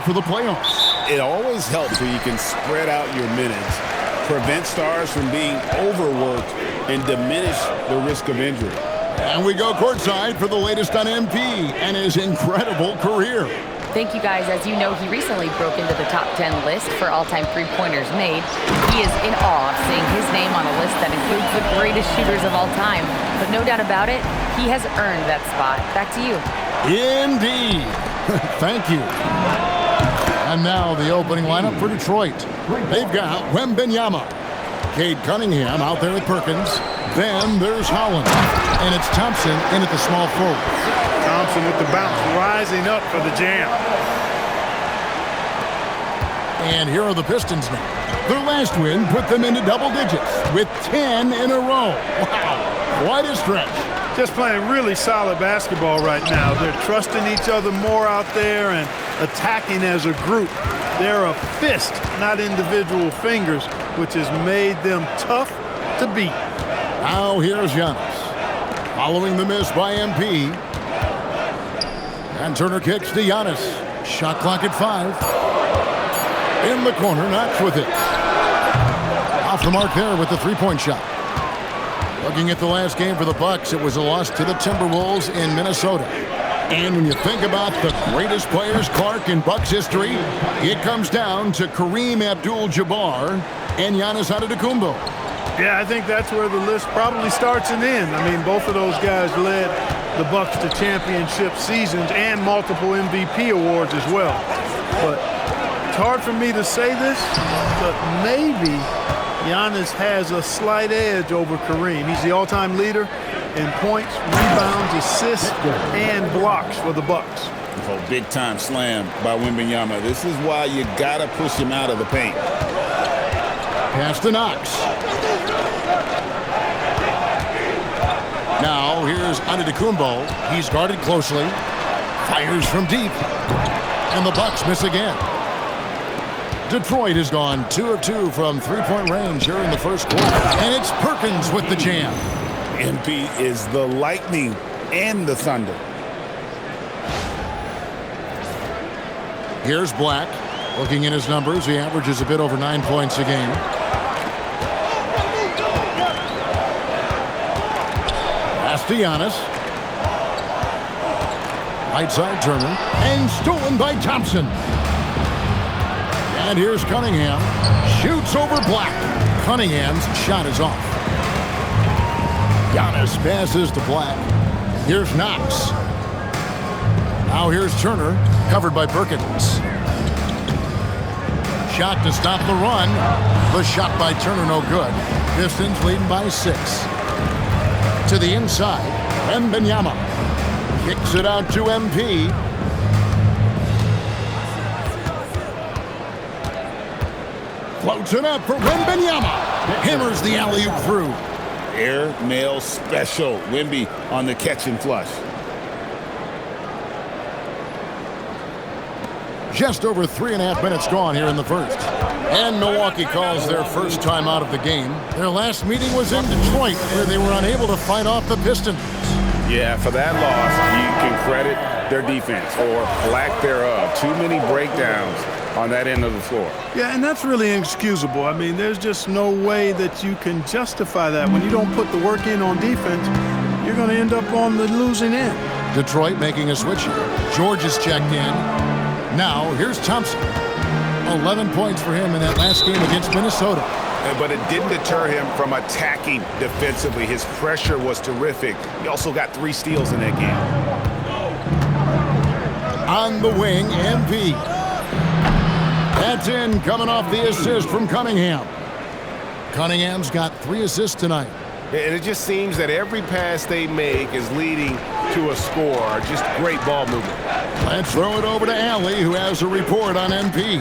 for the playoffs. It always helps when you can spread out your minutes, prevent stars from being overworked, and diminish the risk of injury. And we go courtside for the latest on MP and his incredible career. Thank you, guys. As you know, he recently broke into the top 10 list for all-time three-pointers made. He is in awe of seeing his name on a list that includes the greatest shooters of all time. But no doubt about it, he has earned that spot. Back to you. Indeed. Thank you. And now the opening lineup for Detroit. They've got Wembanyama, Cade Cunningham out there with Perkins. Then there's Holland. And it's Thompson in at the small forward. Thompson with the bounce, rising up for the jam. And here are the Pistons now. Their last win put them into double digits with 10 in a row. Wow, quite a stretch. Just playing really solid basketball right now. They're trusting each other more out there and attacking as a group. They're a fist, not individual fingers, which has made them tough to beat. Now here's Giannis. Following the miss by MP. And Turner kicks to Giannis. Shot clock at 5. In the corner, Knox with it. Off the mark there with the three-point shot. Looking at the last game for the Bucks, it was a loss to the Timberwolves in Minnesota. And when you think about the greatest players, Clark, in Bucks history, it comes down to Kareem Abdul-Jabbar and Giannis Antetokounmpo. Yeah, I think that's where the list probably starts and ends. I mean, both of those guys led the Bucks to championship seasons and multiple MVP awards as well. But it's hard for me to say this, but maybe Giannis has a slight edge over Kareem. He's the all-time leader in points, rebounds, assists, and blocks for the Bucks. Oh, big-time slam by Wembanyama. This is why you got to push him out of the paint. Pass to Knox. Now here's Antetokounmpo. He's guarded closely. Fires from deep. And the Bucks miss again. Detroit has gone 2 of 2 from three-point range here in the first quarter. And it's Perkins with the jam. MP is the Lightning and the Thunder. Here's Black. Looking at his numbers, he averages a bit over 9 points a game. Pass to Giannis. Right side Turner. And stolen by Thompson. And here's Cunningham. Shoots over Black. Cunningham's shot is off. Giannis passes to Black. Here's Knox. Now here's Turner. Covered by Perkins. Shot to stop the run. The shot by Turner no good. Pistons leading by 6. To the inside. Wembanyama kicks it out to MP. Floats it up for Wembanyama. Hammers the alley-oop through. Air mail special. Wemby on the catch and flush. Just over 3.5 minutes gone here in the first. And Milwaukee calls their first time out of the game. Their last meeting was in Detroit, where they were unable to fight off the Pistons. Yeah, for that loss, you can credit their defense or lack thereof. Too many breakdowns on that end of the floor. Yeah, and that's really inexcusable. I mean, there's just no way that you can justify that. When you don't put the work in on defense, you're going to end up on the losing end. Detroit making a switch here. George is checked in. Now, here's Thompson. 11 points for him in that last game against Minnesota. But it didn't deter him from attacking defensively. His pressure was terrific. He also got 3 steals in that game. On the wing, MP. That's in, coming off the assist from Cunningham. Cunningham's got 3 assists tonight. And it just seems that every pass they make is leading to a score. Just great ball movement. Let's throw it over to Allie, who has a report on MP.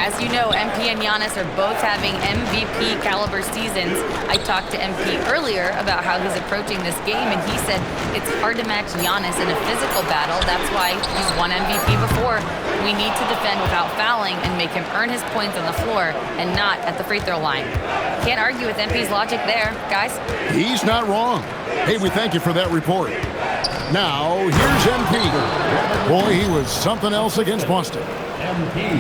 As you know, MP and Giannis are both having MVP caliber seasons. I talked to MP earlier about how he's approaching this game, and he said it's hard to match Giannis in a physical battle. That's why he's won MVP before. We need to defend without fouling and make him earn his points on the floor and not at the free throw line. Can't argue with MP's logic there, guys. He's not wrong. Hey, we thank you for that report. Now, here's MP. Boy, he was something else against Boston.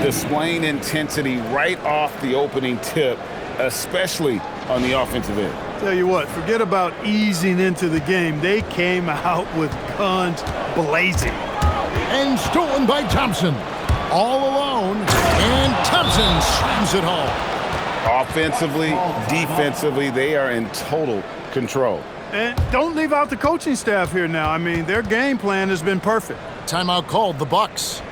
Displaying intensity right off the opening tip, especially on the offensive end. Tell you what, forget about easing into the game. They came out with guns blazing. And stolen by Thompson. All alone, and Thompson slams it home. Offensively, defensively, they are in total control. And don't leave out the coaching staff here now. I mean, their game plan has been perfect. Timeout called, the Bucks.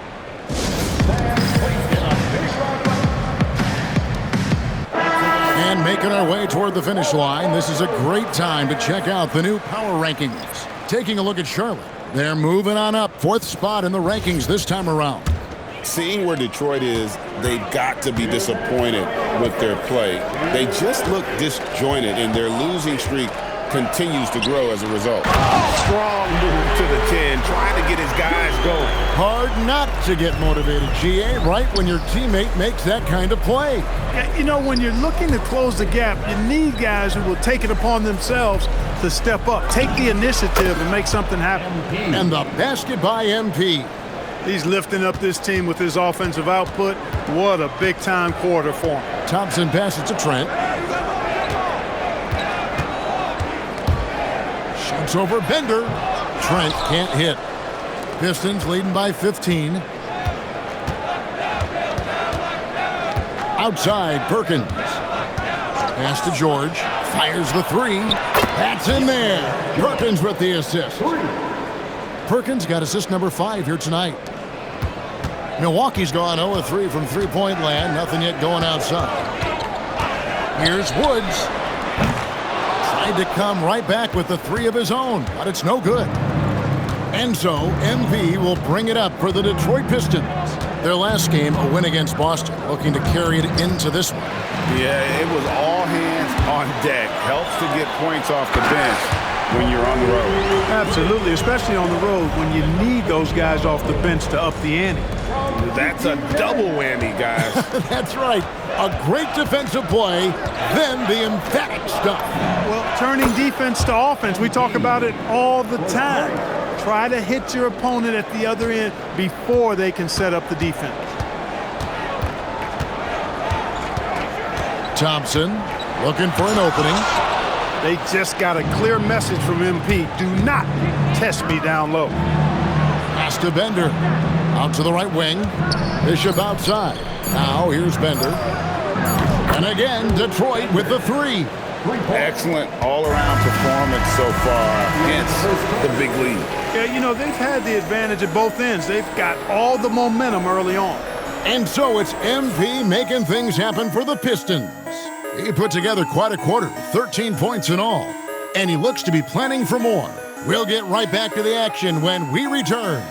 And making our way toward the finish line, this is a great time to check out the new power rankings. Taking a look at Charlotte. They're moving on up, 4th spot in the rankings this time around. Seeing where Detroit is, they've got to be disappointed with their play. They just look disjointed, and their losing streak continues to grow as a result. Strong move to the 10, trying to get his guys going. Hard not to get motivated, GA, right when your teammate makes that kind of play. Yeah, you know, when you're looking to close the gap, you need guys who will take it upon themselves to step up, take the initiative, and make something happen. And the basket by MP. He's lifting up this team with his offensive output. What a big-time quarter for him. Thompson passes to Trent. Shoots over Bender. Trent can't hit. Pistons leading by 15. Outside, Perkins. Pass to George. Fires the 3. That's in there. Perkins with the assist. Perkins got assist number 5 here tonight. Milwaukee's gone 0-3 from three-point land. Nothing yet going outside. Here's Woods. Tried to come right back with the 3 of his own, but it's no good. And so MV will bring it up for the Detroit Pistons. Their last game, a win against Boston, looking to carry it into this one. Yeah, it was all hands on deck. Helps to get points off the bench when you're on the road. Absolutely, especially on the road when you need those guys off the bench to up the ante. That's a double whammy, guys. That's right. A great defensive play, then the emphatic stuff. Well, turning defense to offense, we talk about it all the time. Try to hit your opponent at the other end before they can set up the defense. Thompson looking for an opening. They just got a clear message from MP. Do not test me down low. Pass to Bender. Out to the right wing. Bishop outside. Now here's Bender. And again, Detroit with the 3. Excellent all-around performance so far, hence the big lead. Yeah, you know, they've had the advantage at both ends. They've got all the momentum early on. And so it's MP making things happen for the Pistons. He put together quite a quarter, 13 points in all. And he looks to be planning for more. We'll get right back to the action when we return.